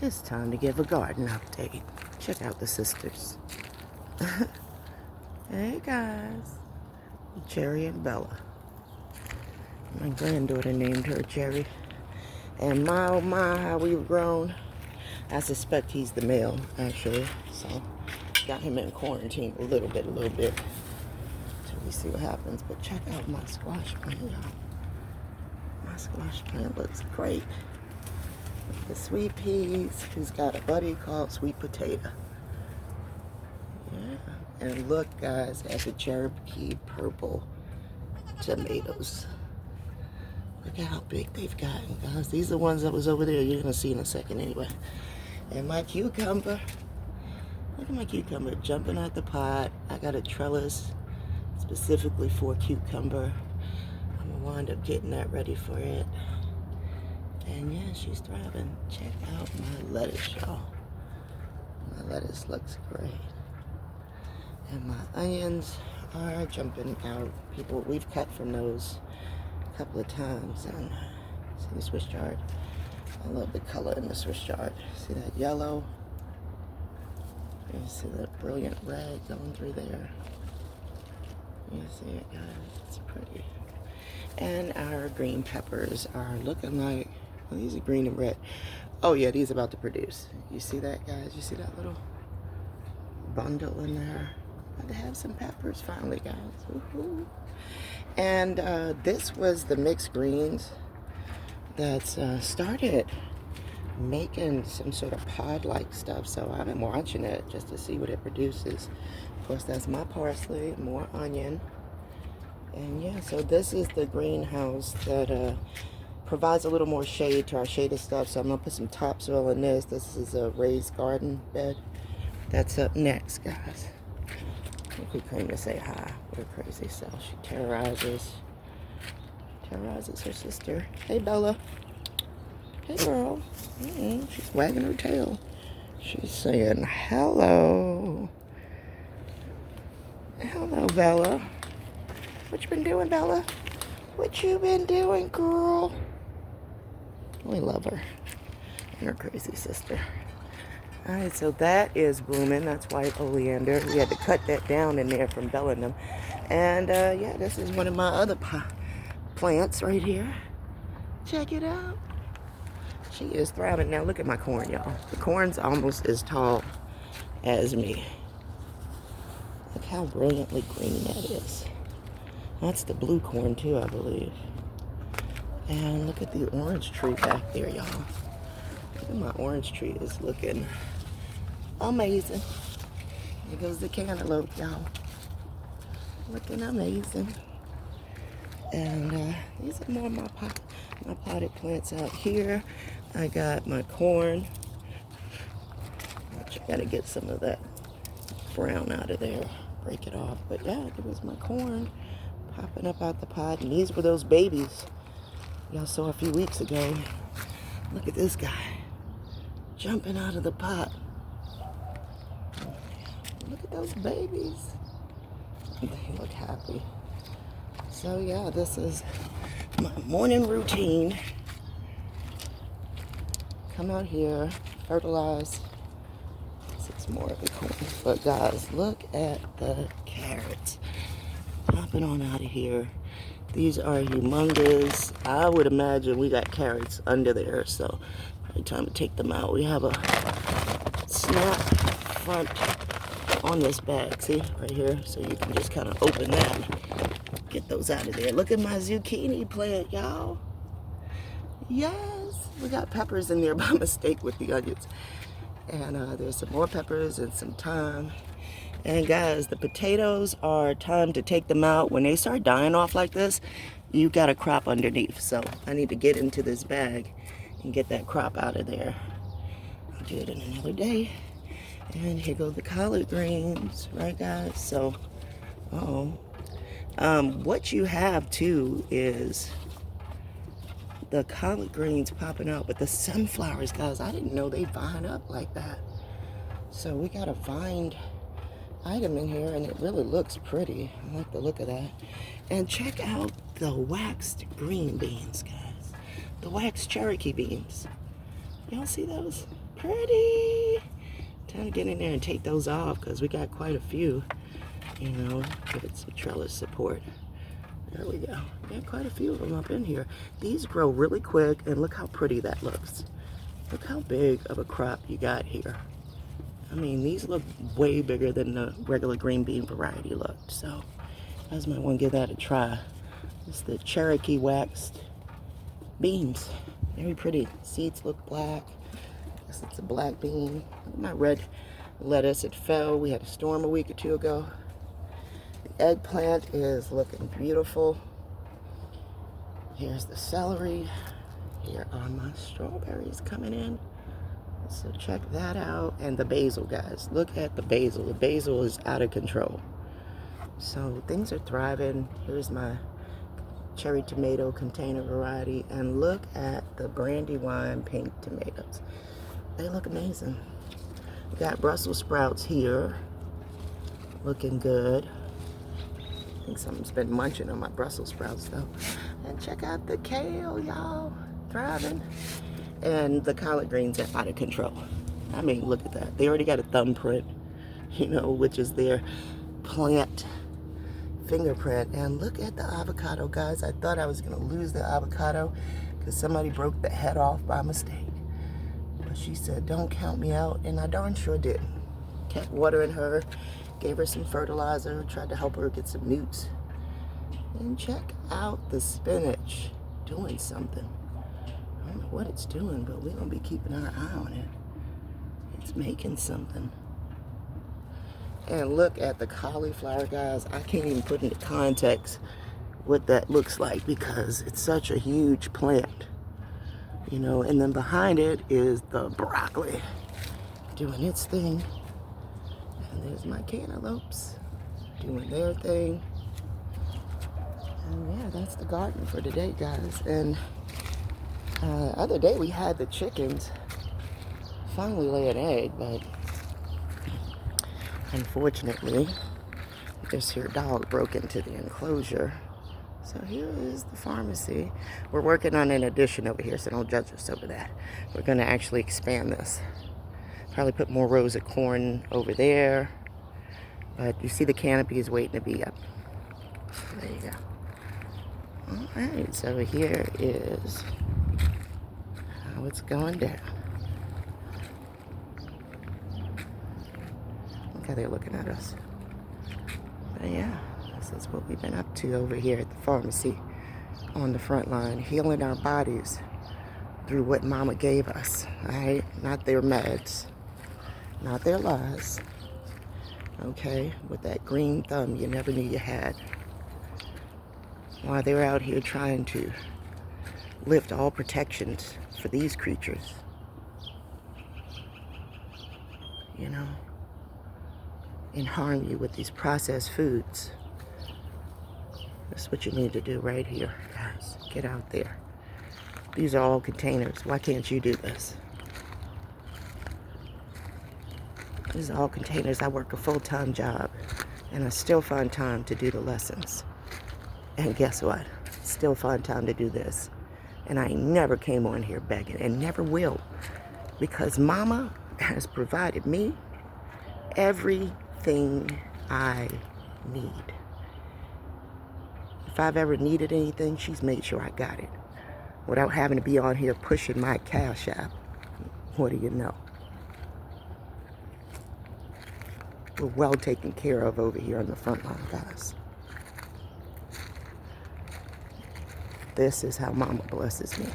It's time to give a garden update. Check out the sisters. Hey guys, Jerry and Bella. My granddaughter named her Jerry. And my oh my, how we've grown. I suspect he's the male, actually. So, got him in quarantine a little bit. Till we see what happens. But check out my squash plant, y'all. My squash plant looks great. The sweet peas, who's got a buddy called sweet potato. Yeah. And look, guys, at the Cherokee purple tomatoes. Look at how big they've gotten, guys. These are the ones that was over there. You're going to see in a second anyway. And my cucumber. Look at my cucumber jumping out the pot. I got a trellis specifically for cucumber. I'm going to wind up getting that ready for it. And yeah, she's thriving. Check out my lettuce, y'all. My lettuce looks great. And my onions are jumping out. We've cut from those a couple of times. And see the Swiss chard? I love the color in the Swiss chard. See that yellow? You see that brilliant red going through there? You see it, guys? It's pretty. And our green peppers are looking like, well, these are green and red. Oh yeah, these are about to produce. You see that, guys? You see that little bundle in there? About to have some peppers finally, guys. Woohoo. And this was the mixed greens that's started making some sort of pod-like stuff. So I've been watching it just to see what it produces. Of course, that's my parsley, more onion. And yeah, so this is the greenhouse that provides a little more shade to our shaded stuff. So I'm going to put some topsoil in this. This is a raised garden bed. That's up next, guys. We came to say hi. What a crazy self. She terrorizes her sister. Hey, Bella. Hey, girl. She's wagging her tail. She's saying hello. Hello, Bella. What you been doing, Bella? What you been doing, girl? We love her and her crazy sister. All right, so that is blooming. That's white oleander. We had to cut that down in there from Bellingham. And yeah, this is one of my other plants right here. Check it out. She is thriving. Now look at my corn, y'all. The corn's almost as tall as me. Look how brilliantly green that is. That's the blue corn too, I believe. And look at the orange tree back there, y'all. Look at my orange tree is looking amazing. There goes the cantaloupe, y'all. Looking amazing. And these are more of my potted plants out here. I got my corn. I gotta get some of that brown out of there. Break it off. But yeah, there was my corn popping up out the pot. And these were those babies y'all saw a few weeks ago. Look at this guy jumping out of the pot. Look at those babies. They look happy. So yeah, this is my morning routine. Come out here, fertilize. Six more of the corn. But guys, look at the carrots popping on out of here. These are humongous. I would imagine we got carrots under there, so probably time to take them out. We have a snap front on this bag, see, right here. So you can just kind of open that, get those out of there. Look at my zucchini plant, y'all. Yes, we got peppers in there by mistake with the onions. And there's some more peppers and some thyme. And guys, the potatoes are time to take them out. When they start dying off like this, you got a crop underneath. So I need to get into this bag and get that crop out of there. I'll do it in another day. And here go the collard greens, right guys? So, what you have too is the collard greens popping out, but the sunflowers, guys, I didn't know they vine up like that. So we got a vined item in here, and it really looks pretty. I like the look of that. And check out the waxed green beans, guys. The waxed Cherokee beans. Y'all see those? Pretty. Time to get in there and take those off because we got quite a few. You know, give it some trellis support. There we go. Got quite a few of them up in here. These grow really quick, and look how pretty that looks. Look how big of a crop you got here. I mean, these look way bigger than the regular green bean variety looked. So, you guys might want to give that a try. It's the Cherokee waxed beans. Very pretty. Seeds look black. I guess it's a black bean. Look at my red lettuce. It fell. We had a storm a week or two ago. The eggplant is looking beautiful. Here's the celery. Here are my strawberries coming in. So check that out. And the basil, guys. Look at the basil. The basil is out of control. So things are thriving. Here's my cherry tomato container variety. And look at the brandywine pink tomatoes. They look amazing. We got Brussels sprouts here. Looking good. I think something's been munching on my Brussels sprouts though. And check out the kale, y'all. Thriving. And the collard greens are out of control. I mean, look at that. They already got a thumbprint, you know, which is their plant fingerprint. And look at the avocado, guys. I thought I was going to lose the avocado because somebody broke the head off by mistake. But she said, don't count me out. And I darn sure did. Kept watering her, gave her some fertilizer, tried to help her get some newts. And check out the spinach doing something. I don't know what it's doing, but we're going to be keeping our eye on it. It's making something. And look at the cauliflower, guys. I can't even put into context what that looks like because it's such a huge plant. You know, and then behind it is the broccoli doing its thing. And there's my cantaloupes doing their thing. And yeah, that's the garden for today, guys. And other day we had the chickens finally lay an egg, but unfortunately this here dog broke into the enclosure. So here is the pharmacy. We're working on an addition over here, so don't judge us over that. We're going to actually expand this. Probably put more rows of corn over there. But you see the canopy is waiting to be up. There you go. Alright, so here is how it's going down. Look how they're looking at us. But yeah, this is what we've been up to over here at the pharmacy on the front line, healing our bodies through what mama gave us. Alright, not their meds, not their lies. Okay, with that green thumb you never knew you had. While they're out here trying to lift all protections for these creatures. You know, and harm you with these processed foods. That's what you need to do right here, guys. Get out there. These are all containers. Why can't you do this? These are all containers. I work a full-time job, and I still find time to do the lessons. And guess what? Still find time to do this. And I never came on here begging, and never will, because mama has provided me everything I need. If I've ever needed anything, she's made sure I got it without having to be on here pushing my cash app. What do you know? We're well taken care of over here on the front line, guys. This is how mama blesses me.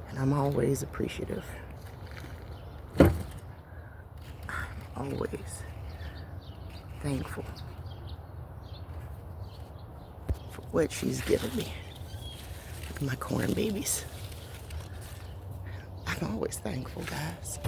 And I'm always appreciative. I'm always thankful for what she's given me. Look at my corn babies. I'm always thankful, guys.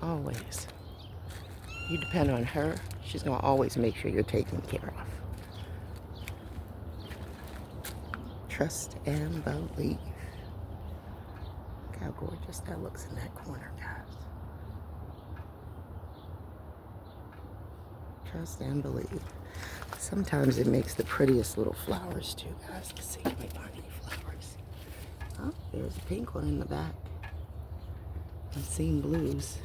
Always. You depend on her, she's going to always make sure you're taken care of. Trust and believe. Look how gorgeous that looks in that corner, guys. Trust and believe. So Sometimes it makes the prettiest little flowers too, guys. Let's see if I find any flowers. Oh, there's a pink one in the back. I've seen blues.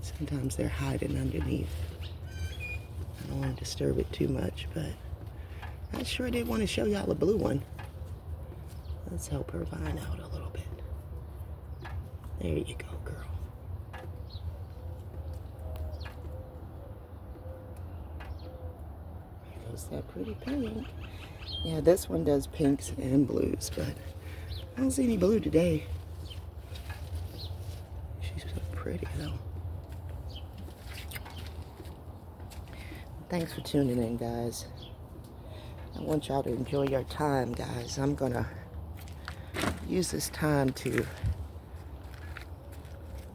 Sometimes they're hiding underneath. I don't want to disturb it too much, but I sure did want to show y'all a blue one. Let's help her vine out a little bit. There you go, girl. There goes that pretty pink. Yeah, this one does pinks and blues, but I don't see any blue today. She's so pretty, though. Thanks for tuning in, guys. I want y'all to enjoy your time, guys. I'm gonna use this time to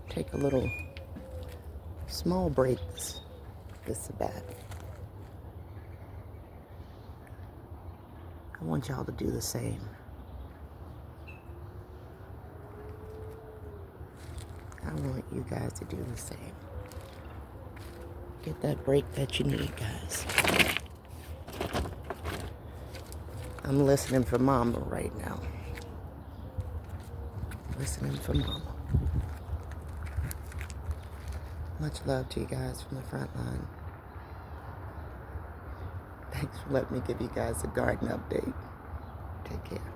take a little small break this Sabbath. I want y'all to do the same. I want you guys to do the same. Get that break that you need, guys. I'm listening for Mama right now. Listening for Mama. Much love to you guys from the front line. Thanks for letting me give you guys a garden update. Take care.